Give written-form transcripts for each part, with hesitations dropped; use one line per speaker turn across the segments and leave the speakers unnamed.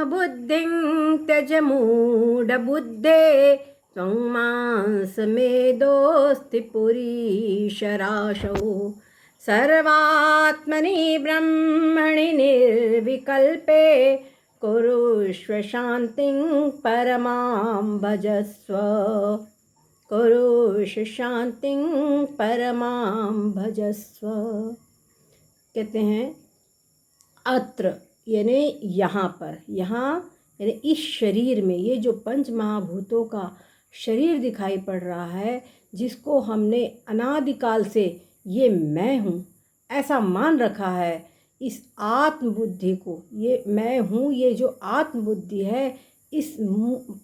बुद्धिं त्यज मूढबुद्धे त्वं मांसमेदोऽस्ति पुरीशराशौ सर्वात्मनि ब्रह्मणि निर्विकल्पे कुरुष्व शान्तिं परमां भजस्व कुरुष्व शान्तिं परमां भजस्व। कहते हैं अत्र यानी यहाँ पर, यहाँ यानी इस शरीर में, ये जो पंच महाभूतों का शरीर दिखाई पड़ रहा है, जिसको हमने अनादिकाल से ये मैं हूँ ऐसा मान रखा है, इस आत्मबुद्धि को, ये मैं हूँ, ये जो आत्मबुद्धि है, इस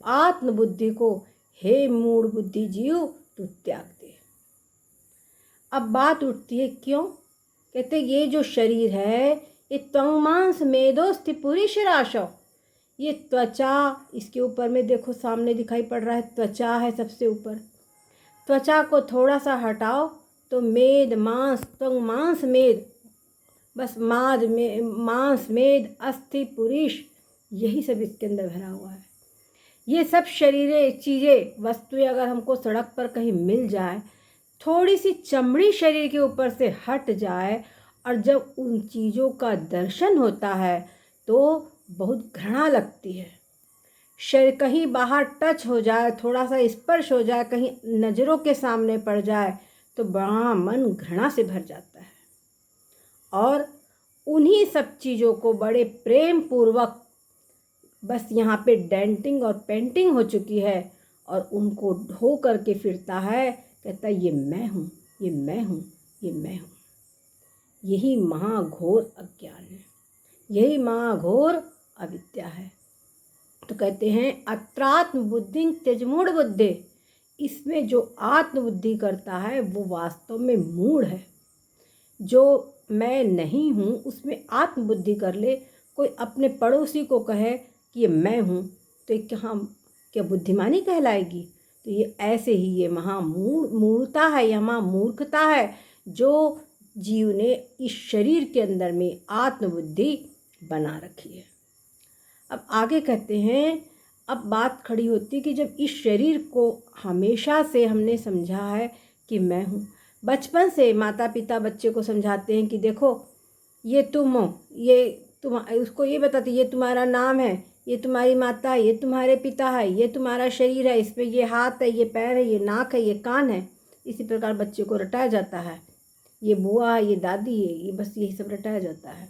आत्मबुद्धि को हे मूढ़ बुद्धि जीव तू त्याग दे। अब बात उठती है क्यों? कहते ये जो शरीर है ये त्वं मांस मेदोस्ति पुरीशराशौ, ये त्वचा, इसके ऊपर में देखो सामने दिखाई पड़ रहा है त्वचा है सबसे ऊपर, त्वचा को थोड़ा सा हटाओ तो मेद मांस, त्वं मांस मेद, बस माद में मांस मेद अस्थि पुरीश, यही सब इसके अंदर भरा हुआ है। ये सब शरीरें चीज़ें वस्तुएं अगर हमको सड़क पर कहीं मिल जाए, थोड़ी सी चमड़ी शरीर के ऊपर से हट जाए और जब उन चीज़ों का दर्शन होता है तो बहुत घृणा लगती है। शरीर कहीं बाहर टच हो जाए, थोड़ा सा स्पर्श हो जाए, कहीं नज़रों के सामने पड़ जाए तो बड़ा मन घृणा से भर जाता है। और उन्हीं सब चीज़ों को बड़े प्रेम पूर्वक बस यहाँ पे डेंटिंग और पेंटिंग हो चुकी है और उनको ढो करके फिरता है, कहता है ये मैं हूँ, ये मैं हूँ, ये मैं हूँ। यही महाघोर अज्ञान है, यही महाघोर अविद्या है। तो कहते हैं अत्रात्म बुद्धि त्यज मूढ़ बुद्धि, इसमें जो आत्मबुद्धि करता है वो वास्तव में मूढ़ है। जो मैं नहीं हूँ उसमें आत्मबुद्धि कर ले, कोई अपने पड़ोसी को कहे कि ये मैं हूँ तो ये क्या बुद्धिमानी कहलाएगी? तो ये ऐसे ही ये मूढ़ता है, यह महामूर्खता है जो जीव ने इस शरीर के अंदर में आत्मबुद्धि बना रखी है। अब आगे कहते हैं, अब बात खड़ी होती है कि जब इस शरीर को हमेशा से हमने समझा है कि मैं हूँ, बचपन से माता पिता बच्चे को समझाते हैं कि देखो ये तुम हो, उसको ये बताते ये तुम्हारा नाम है, ये तुम्हारी माता है, ये तुम्हारे पिता है, ये तुम्हारा शरीर है, इसमें ये हाथ है, ये पैर है, ये नाक है, ये कान है। इसी प्रकार बच्चे को रटाया जाता है, ये बुआ है, ये दादी है, ये बस यही सब रटाया जाता है।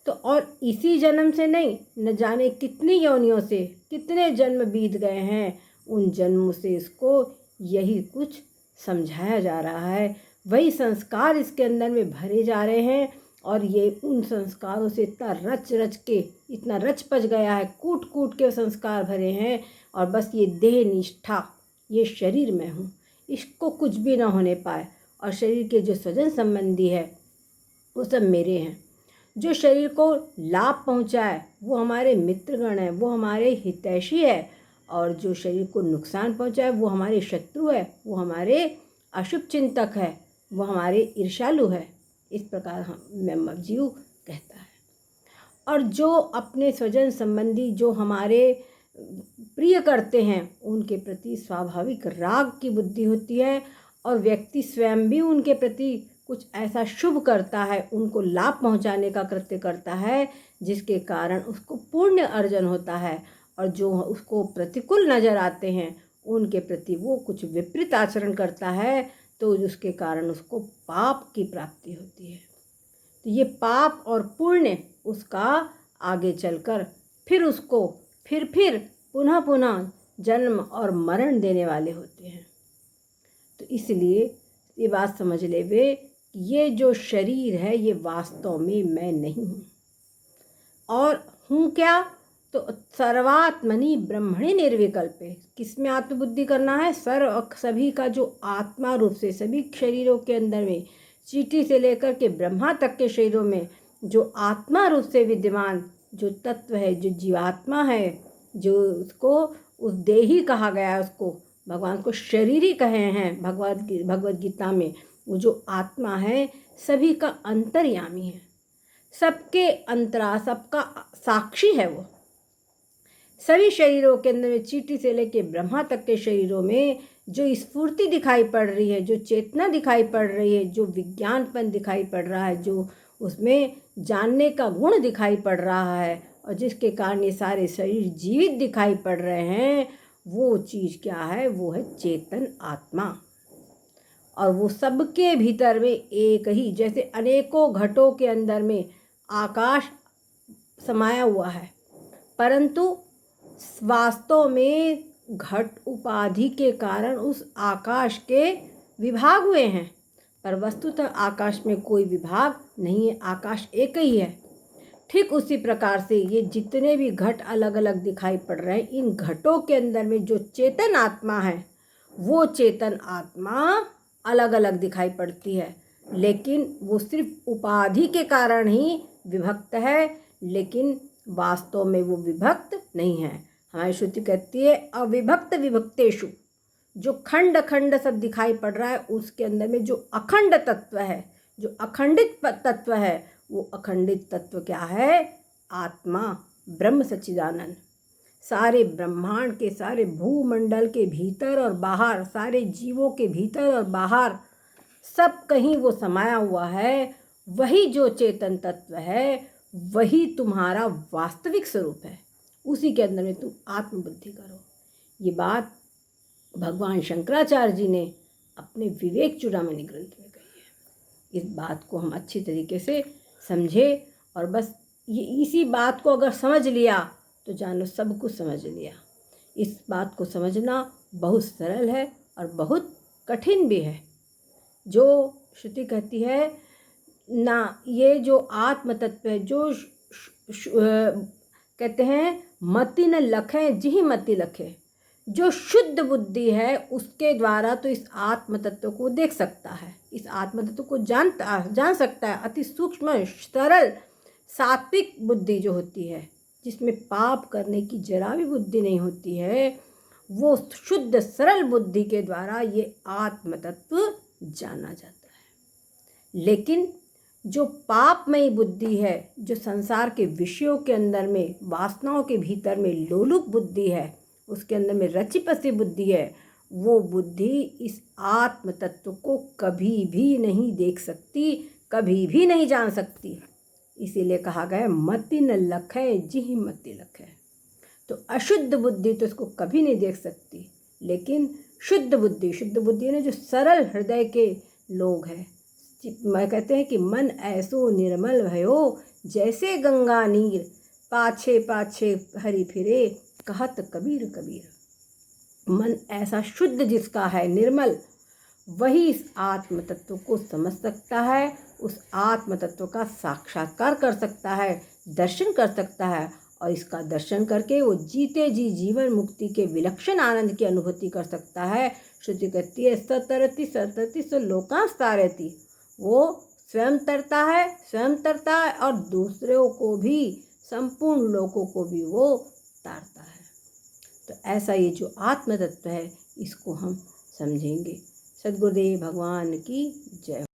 तो और इसी जन्म से नहीं, न जाने कितनी योनियों से कितने जन्म बीत गए हैं, उन जन्मों से इसको यही कुछ समझाया जा रहा है, वही संस्कार इसके अंदर में भरे जा रहे हैं और ये उन संस्कारों से इतना रच रच के, इतना रच पच गया है, कूट कूट के संस्कार भरे हैं और बस ये देह निष्ठा, ये शरीर में हूँ, इसको कुछ भी ना होने पाए। और शरीर के जो स्वजन संबंधी है वो सब मेरे हैं, जो शरीर को लाभ पहुँचाए वो हमारे मित्रगण हैं, वो हमारे हितैषी है, और जो शरीर को नुकसान पहुँचाए वो हमारे शत्रु है, वो हमारे अशुभ चिंतक है, वो हमारे ईर्ष्यालु है। इस प्रकार हम जीव कहता है। और जो अपने स्वजन संबंधी जो हमारे प्रिय करते हैं उनके प्रति स्वाभाविक राग की बुद्धि होती है और व्यक्ति स्वयं भी उनके प्रति कुछ ऐसा शुभ करता है, उनको लाभ पहुंचाने का कृत्य करता है जिसके कारण उसको पुण्य अर्जन होता है, और जो उसको प्रतिकूल नज़र आते हैं उनके प्रति वो कुछ विपरीत आचरण करता है तो उसके कारण उसको पाप की प्राप्ति होती है। तो ये पाप और पुण्य उसका आगे चलकर फिर उसको फिर पुनः पुनः जन्म और मरण देने वाले होते हैं। तो इसलिए ये बात समझ ले वे, ये जो शरीर है ये वास्तव में मैं नहीं हूँ। और हूँ क्या? तो सर्वात्मनि ब्रह्मणि निर्विकल्पे, किसमें आत्मबुद्धि करना है? सभी का जो आत्मा रूप से सभी शरीरों के अंदर में, चींटी से लेकर के ब्रह्मा तक के शरीरों में जो आत्मा रूप से विद्यमान जो तत्व है, जो जीवात्मा है, जो उसको उस देही कहा गया है, उसको भगवान को शरीर ही कहे हैं भगवद गीता में। वो जो आत्मा है सभी का अंतर्यामी है, सबके अंतरा, सबका साक्षी है वो। सभी शरीरों के अंदर में, चींटी से लेके ब्रह्मा तक के शरीरों में जो स्फूर्ति दिखाई पड़ रही है, जो चेतना दिखाई पड़ रही है, जो विज्ञानपन दिखाई पड़ रहा है, जो उसमें जानने का गुण दिखाई पड़ रहा है, और जिसके कारण ये सारे शरीर जीवित दिखाई पड़ रहे हैं, वो चीज़ क्या है? वो है चेतन आत्मा। और वो सबके भीतर में एक ही, जैसे अनेकों घटों के अंदर में आकाश समाया हुआ है, परंतु वास्तव में घट उपाधि के कारण उस आकाश के विभाग हुए हैं, पर वस्तुतः आकाश में कोई विभाग नहीं है, आकाश एक ही है। ठीक उसी प्रकार से ये जितने भी घट अलग अलग दिखाई पड़ रहे हैं, इन घटों के अंदर में जो चेतन आत्मा है, वो चेतन आत्मा अलग अलग दिखाई पड़ती है, लेकिन वो सिर्फ उपाधि के कारण ही विभक्त है, लेकिन वास्तव में वो विभक्त नहीं है। हमारी श्रुति कहती है अविभक्त विभक्तेषु, जो खंड खंड सब दिखाई पड़ रहा है, उसके अंदर में जो अखंड तत्व है, जो अखंडित तत्व है, वो अखंडित तत्व क्या है? आत्मा, ब्रह्म सच्चिदानंद। सारे ब्रह्मांड के, सारे भूमंडल के भीतर और बाहर, सारे जीवों के भीतर और बाहर सब कहीं वो समाया हुआ है। वही जो चेतन तत्व है, वही तुम्हारा वास्तविक स्वरूप है। उसी के अंदर में तुम आत्मबुद्धि करो। ये बात भगवान शंकराचार्य जी ने अपने विवेक चूड़ामणि ग्रंथ में कही है। इस बात को हम अच्छी तरीके से समझे, और बस ये इसी बात को अगर समझ लिया तो जानो सब कुछ समझ लिया। इस बात को समझना बहुत सरल है और बहुत कठिन भी है। जो श्रुति कहती है ना, ये जो आत्म तत्व है, जो कहते हैं मति न लखे जिहि मति लखे, जो शुद्ध बुद्धि है उसके द्वारा तो इस आत्म तत्व को देख सकता है, इस आत्म तत्व को जान सकता है। अति सूक्ष्म सरल सात्विक बुद्धि जो होती है, जिसमें पाप करने की जरा भी बुद्धि नहीं होती है, वो शुद्ध सरल बुद्धि के द्वारा ये आत्म तत्व जाना जाता है। लेकिन जो पापमयी बुद्धि है, जो संसार के विषयों के अंदर में, वासनाओं के भीतर में लोलुप बुद्धि है, उसके अंदर में रची पसी बुद्धि है, वो बुद्धि इस आत्म तत्व को कभी भी नहीं देख सकती, कभी भी नहीं जान सकती। इसीलिए कहा गया मति न लखे जिहि मति लखे। तो अशुद्ध बुद्धि तो इसको कभी नहीं देख सकती, लेकिन शुद्ध बुद्धि ने जो सरल हृदय के लोग हैं, मैं कहते हैं कि मन ऐसो निर्मल भयो जैसे गंगा नीर, पाछे पाछे हरि फिरे कहत कबीर कबीर। मन ऐसा शुद्ध जिसका है, निर्मल, वही इस आत्म तत्व को समझ सकता है, उस आत्म तत्व का साक्षात्कार कर सकता है, दर्शन कर सकता है, और इसका दर्शन करके वो जीते जी जीवन मुक्ति के विलक्षण आनंद की अनुभूति कर सकता है। श्रुति कहती है सतरति सतरति स लोकांस्तारति, वो स्वयं तरता है और दूसरों को भी, संपूर्ण लोगों को भी वो तारता है। तो ऐसा ये जो आत्म तत्व है, इसको हम समझेंगे। सद्गुरुदेव भगवान की जय।